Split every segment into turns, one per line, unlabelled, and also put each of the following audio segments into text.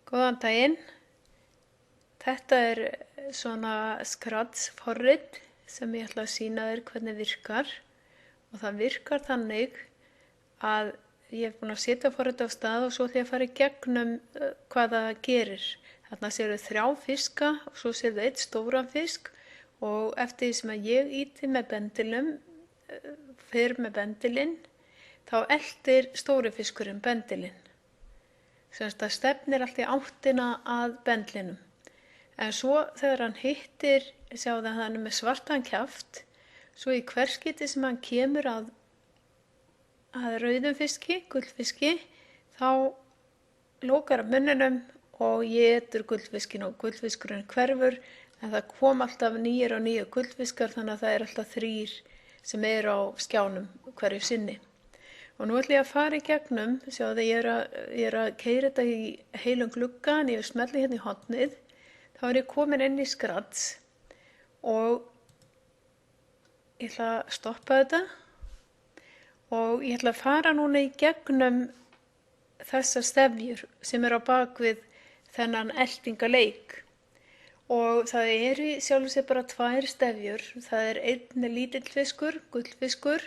Góðan daginn. Þetta er svona skradsforrit sem ég ætla að sýna þér hvernig virkar. Og það virkar þannig að ég er búin að setja forritið af stað og svo ætla ég að fara í gegnum hvað það gerir. Þarna sérðu 3 fiska og svo sérðu 1 stóran fisk og eftir því sem að ég ýti með bendilum, fer með bendilinn, þá eltir stóri fiskurinn bendilinn. Semst það stefnir allt í áttina að bendlinum. En svo þegar hann hittir, sjáðu að hann er með svartan kjaft, svo í hvert skipti sem hann kemur að rauðum fiski, gullfiski, þá lokar hann munninum og étur gullfiskin og gullfiskurinn hverfur, en það kom alltaf nýir og nýir gullfiskar þannig að það er alltaf 3 sem eru á skjánum hverju sinni. Og nú ætla ég að fara í gegnum, sjáðu að ég er að keyra þetta í heilum glugga, en ég smelli hérna í hornið, þá er ég komin inn í skrads og ég ætla að stoppa þetta og ég ætla að fara núna í gegnum þessar stefjur sem eru á bakvið þennan eltingaleik. Og það eru í sjálfu sér bara 2 stefjur, það er 1 lítill fiskur, gullfiskur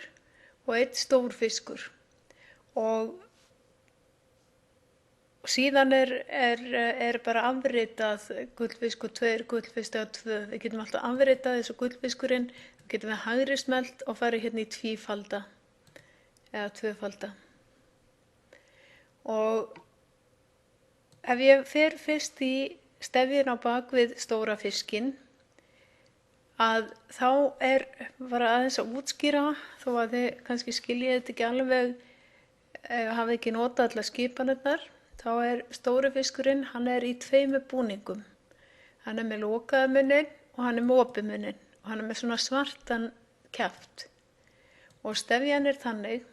og 1 stór fiskur. Og síðan er bara afritað gullfisk og 2 gullfisk eða 2. Við getum alltaf afritað þessu gullfiskurinn, við getum við hægri smelt og farið hérna í tvífalda eða 2-falda. Og ef ég fer fyrst í stefjun á bak við stóra fiskinn, að þá er bara aðeins að útskýra, þó að þið kannski skiljið þetta ekki alveg, hafi ekki notað allar skipanirnar, þá er stóri fiskurinn, hann er í 2 búningum. Hann er með lokaða munnin og hann er með opið munnin og hann er með svona svartan kjaft. Og stefjan er þannig,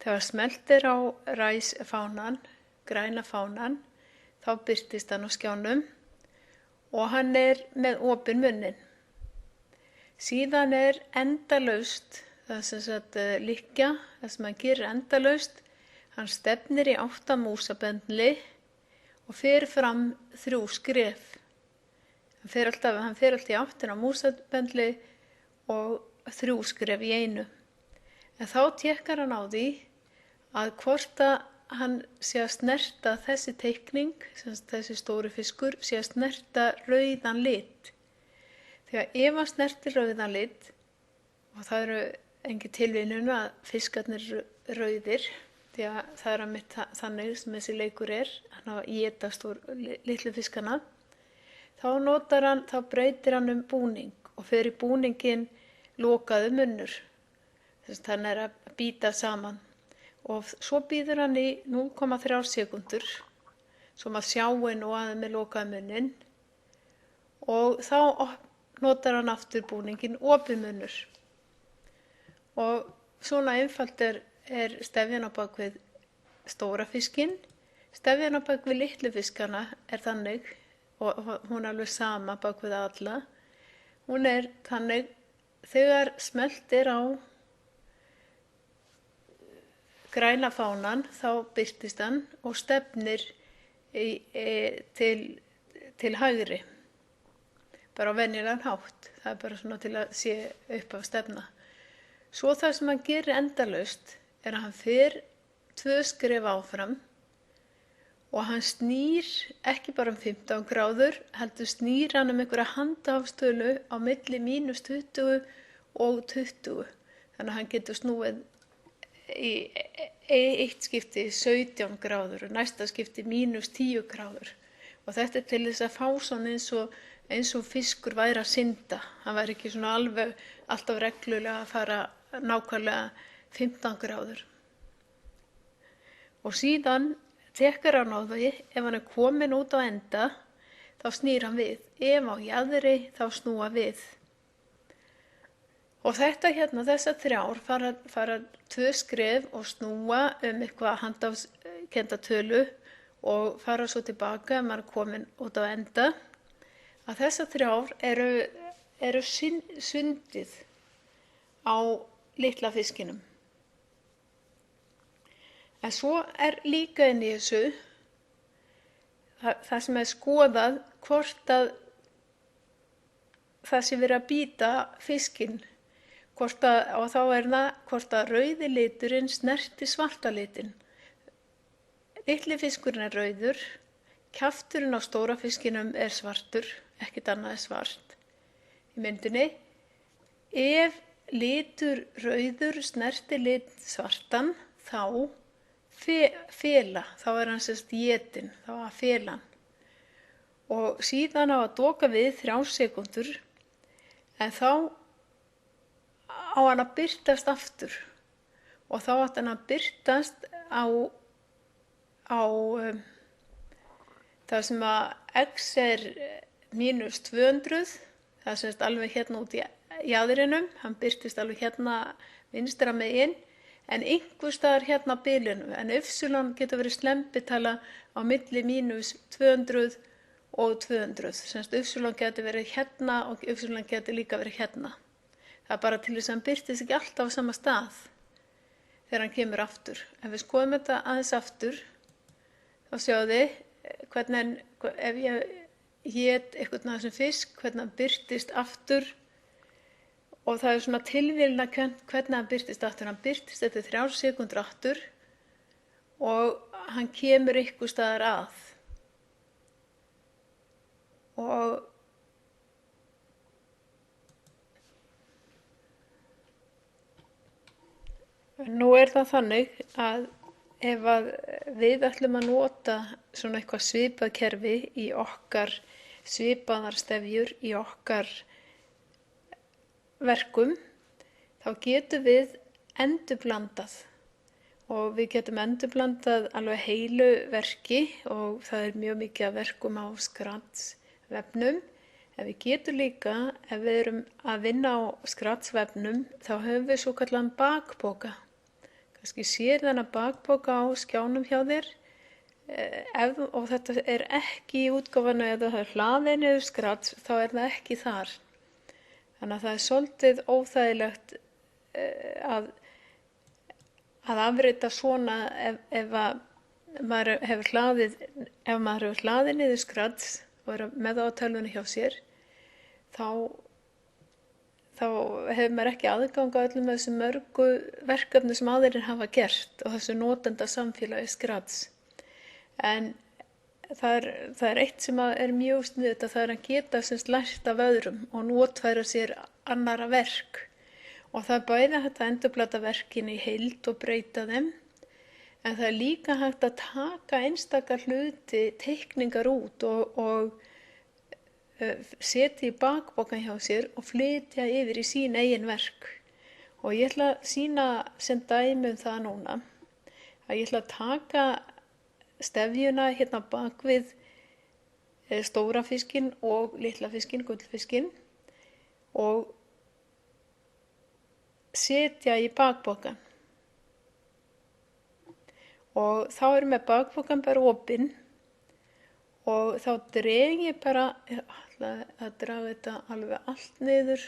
þegar smellt er á ræsfánan, græna fánan, þá birtist hann á skjánum og hann er með opinn munnin. Síðan er endalaust, það sem sagt liggja, það sem hann gerir endalaust, hann stefnir í 8 músabendli og fer fram 3 skref. Hann fer alltaf í áttina á músabendli og 3 skref í einu. En þá tékkar hann á því að hvort að hann sé að snerta þessi teikning, þessi stóri fiskur, sé að snerta rauðan lit. Þegar ef hann snertir rauðan lit, og það eru engin tilviljun að fiskarnir eru rauðir, því að það er einmitt þannig sem þessi leikur er, hann á að éta litlu fiskana, þá breytir hann um búning og fer í búningin lokaðu munnur. Þess að hann er að bíta saman. Og svo býður hann í 0,3 sekúndur, svo maður sjáir nú að með lokaða munnin, og þá notar hann aftur búningin opið munnur. Og svona einfalt er stefjan á bak við stóra fiskinn. Stefjan á bak við litlu fiskana er þannig, og hún er alveg sama bak við alla, hún er þannig, þegar smellt er á græna fánan, þá birtist hann og stefnir til hægri, bara á venjulegan hátt. Það er bara svona til að sé upp af stefna. Svo það sem hann gerir endalaust er að hann fer 2 skref áfram og hann snýr ekki bara um 15 gráður, heldur snýr hann um einhverja handahafstölu á milli -20 og 20. Þannig að hann getur snúið í eitt skipti 17 gráður og næsta skipti -10 gráður. Og þetta er til þess að fá svona eins og fiskur væri að synda. Hann væri ekki svona alveg alltaf reglulega að fara nákvæmlega 15 gráður. Og síðan tekur hann á því, ef hann er komin út á enda, þá snýr hann við. Ef á jaðri, þá snúa við. Og þetta hérna, þessar 3 fara 2 skref og snúa um eitthvað handahafskennda tölu og fara svo tilbaka ef maður er komin út á enda. Að þessar 3 eru sundið á litla fiskinum. En svo er líka inn í þessu, það sem skoðað hvort að það sé verið að bíta fiskinn. Og þá það hvort að rauði liturinn snerti svarta litinn. Litli fiskurinn rauður, kjafturinn á stóra fiskinum svartur, ekkert annað svart í myndinni. Ef litur rauður snerti lit svartan, þá fela, þá hann étinn, þá að fela hann. Og síðan á að doka við 3 sekúndur, en þá á hann að birtast aftur og þá átti hann að birtast á það sem að x mínus 200, það alveg hérna út í jaðrinum, hann birtist alveg hérna vinstra megin, en einhvers staðar hérna á bilinu, en y getur verið slembitala á milli mínus 200 og 200, y getur verið hérna og y getur líka verið hérna. Það bara til þess að hann birtist ekki alltaf á sama stað þegar hann kemur aftur. Ef við skoðum þetta aðeins aftur, þá sjáum við hvernig, ef ég ét einhvern af þessum fisk, hvernig hann birtist aftur, og það svona tilviljunarkennt hvernig hann birtist aftur. Hann birtist eftir 3 sekúndur aftur og hann kemur einhvers staðar að. Og nú það þannig að ef að við ætlum að nota svona eitthvað svipað kerfi í okkar svipaðar stefjur í okkar verkum, þá getum við endurblandað og við getum endurblandað alveg heilu verki og það mjög mikið af verkum á Scratch vefnum. En við getum líka, ef við erum að vinna á Scratch vefnum, þá höfum við svokallaðan bakpoka. Kannski sér þennan bakpoka á skjánum hjá þér, og þetta ekki í útgáfanu ef það hlaðið niður Scratch, þá það ekki þar. Þannig að það svolítið óþægilegt að afrita svona ef maður hefur hlaðið niður Scratch og með það á tölvunni hjá sér, þá hefur maður ekki aðgang að öllum þessum mörgu verkefni sem aðrir hafa gert og þessu notendasamfélagi Scratch. En það eitt sem mjög sniðugt, að það að geta lært af öðrum og notfæra sér annarra verk. Og það bæði hægt að endurblata verkin í heild og breyta þeim, en það líka hægt að taka einstaka hluti, teikningar út og setja í bakpokan hjá sér og flytja yfir í sín eigin verk. Og ég ætla að sýna sem dæmi það núna, að ég ætla að taka stefjuna hérna bak við stóra fiskinn og litla fiskinn, gullfiskinn, og setja í bakpokan. Og þá með bakpokan bara opinn og þá dreg ég bara, ég ætla að draga þetta alveg allt niður.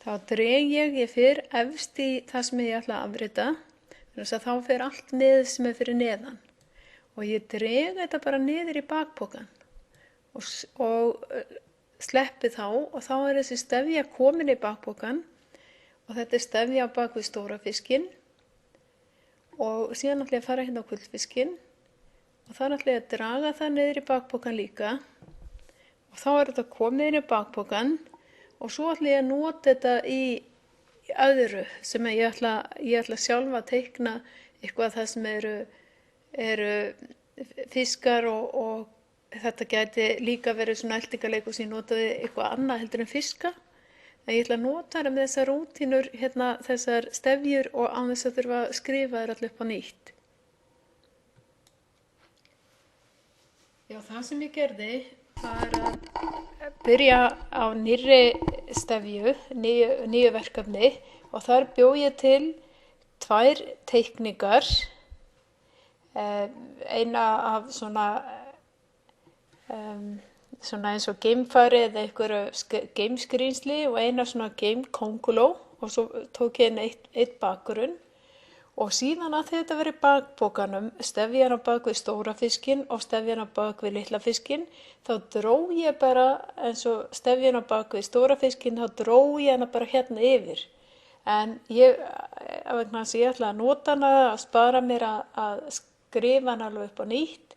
Þá dreg ég fyrir efst í það sem ég ætla að afrita, þannig að þá fer allt niður sem fyrir neðan. Og ég dreg þetta bara niður í bakpokan og sleppi þá, og þá þessi stefja komin í bakpokan og þetta stefja á bak við stóra fiskinn. Og síðan ætla ég að fara hérna á gullfiskinn og þá ætla ég að draga það niður í bakpokan líka og þá þetta komið inn í bakpokan og svo ætla ég að nota þetta í öðru sem ég ætla sjálf að teikna eitthvað það sem eru fiskar og þetta gæti líka verið svona eltingaleikur sem ég notaði eitthvað annað heldur en fiska. En ég ætla að nota það með þessar rútínur, hérna, þessar stefjur og án þess að þurfa að skrifa þær allir upp á nýtt. Já, það sem ég gerði var að byrja á nýrri stefju, nýju verkefni, og þar bjó ég til 2 teikningar, eina af svona eins og geimfari eða einhverju geimskrýnsli og eina svona geimkónguló, og svo tók ég inn eitt bakgrunn Og síðan að þetta verið bakpokanum, stefjan á bak við stóra fiskinn og stefjan á bak við litla fiskinn, þá dró ég bara eins og stefjan á bak við stóra fiskinn, þá dró ég hana bara hérna yfir. En vegna þess að ég ætla að nota hana, að spara mér að skrifa hana alveg upp á nýtt,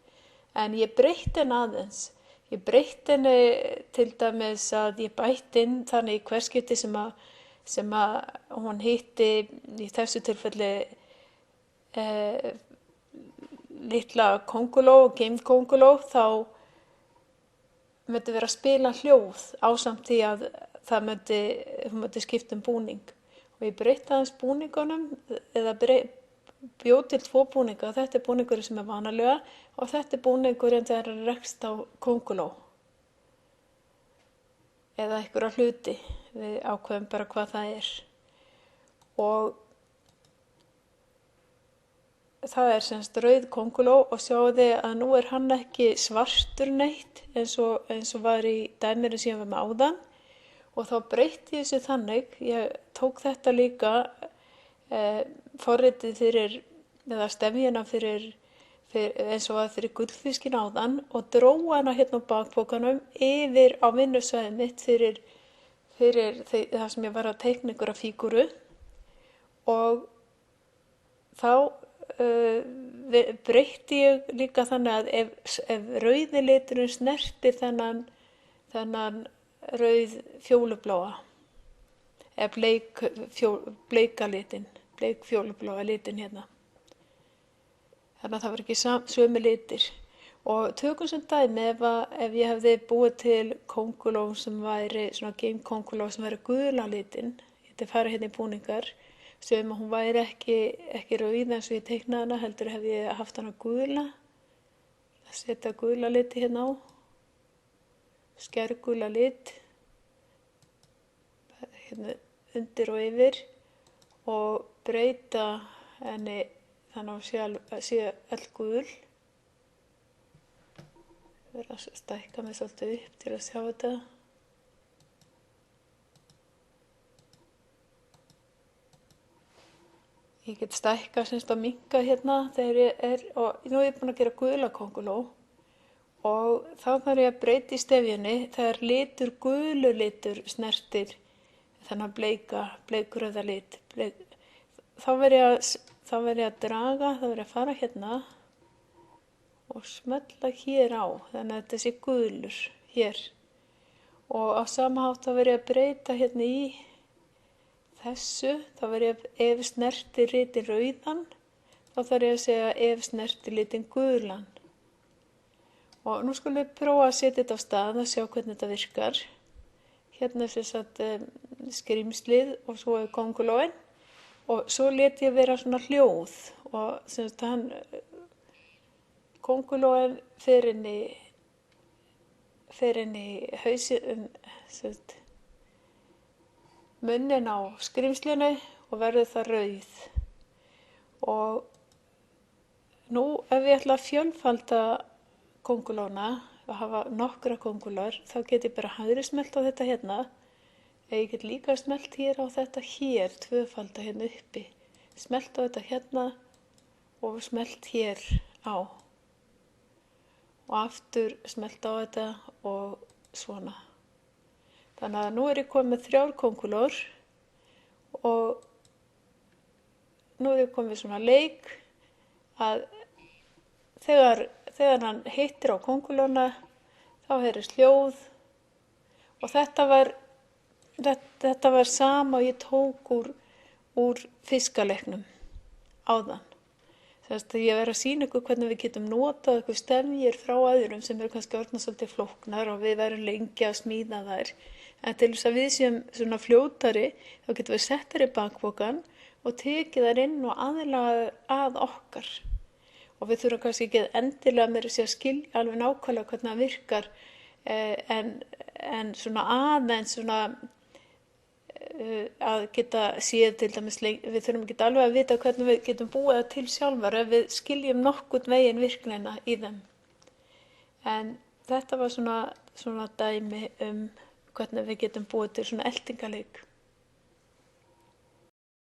en ég breytti henni aðeins. Ég breytti henni til dæmis að ég bætti inn þannig í hvert skipti sem að hún hitti í þessu tilfelli litla kónguló og geimkónguló, þá myndi vera að spila hljóð ásamt því að hún myndi skipta búning. Og ég breytti aðeins búningunum eða bjó til 2 búninga. Þetta búningurinn sem vanalega og þetta búningurinn þegar hann rekst á kónguló eða einhverja hluti. Við ákveðum bara hvað það er. Og það er semst rauð kónguló og sjáu þið að nú er hann ekki svartur neitt eins og var í dæminu sem ég var með áðan. Og þá breytti ég þessu þannig, ég tók þetta líka forritið fyrir, eða stefjuna fyrir eins og var fyrir gullfiskinn áðan og dró hana hérna á bakpokanum yfir á vinnusvæðið mitt fyrir það sem ég var að teikna einhverja fígúru. Og þá breytti ég líka þannig að ef rauði liturinn snerti þennan rauð fjólubláa eða bleika litin, bleik fjólubláa litin hérna. Þannig að það var ekki sömu litir. Og tökum sem dæmi ef ég hefði búið til kónguló sem væri svona geimkónguló sem væri gula litin, ég ætti að fara hérna í búningar, sem hún væri ekki rauð eins og ég teiknaði hana, heldur hefði ég haft hana gula. Það setja gula liti hérna á, skærgula lit, hérna undir og yfir og breyta henni þannig að hún sé öll gul. Ég verð að stækka mig svolítið upp til að sjá þetta. Ég get stækkað semst að minnka hérna þegar og nú er ég búin að gera gula kónguló og þá þarf ég að breyta í stefjunni þegar gulu litur snertir þennan bleikrauða lit. Þá verð ég að draga, þá verð ég að fara hérna og smella hér á, þannig að þetta sé gulur hér. Og á sama hátt þá verð ég að breyta hérna í þessu, þá verð ég ef snerti litin rauðan, þá þarf ég að segja ef snerti litin gulan. Og nú skulum við prófa að setja þetta á stað og sjá hvernig þetta virkar. Hérna er sem sagt skrímslið og svo er kóngulóin og svo let ég vera svona hljóð og sem sagt kóngulóin fer inn í hausinn, sem sagt munnin á skrímslinu og verður það rauð. Og nú ef ég ætla að fjölfalda kóngulóna og hafa nokkra kóngulór, þá get ég bara hægri smellt á þetta hérna. Ég get líka smellt hér á þetta hér, tvöfalda hérna uppi. Smellt á þetta hérna og smellt hér á. Og aftur smellt á þetta og svona. Þannig að nú er ég komið með 3 kóngulór og nú er ég komið með svona leik að þegar hann hittir á kóngulóna þá heyrist hljóð og þetta var sama og ég tók úr fiskaleiknum áðan. Þess að ég verð að sýna ykkur hvernig við getum notað ykkur stefnir frá öðrum sem eru kannski orðnar svolítið flóknar og við verðum lengi að smíða þær. En til þess að við séum svona fljótari, þá getum við sett þær í bakpokann og tekið þær inn og aðlaga að okkar. Og við þurfum kannski ekki endilega með þess að skilja alveg nákvæmlega hvernig það virkar, en svona aðeins svona að geta séð til dæmis, við þurfum ekki alveg að vita hvernig við getum búið það til sjálfar ef við skiljum nokkurn veginn virknina í þeim. En þetta var svona dæmi hvernig við getum búið til svona eltingaleik.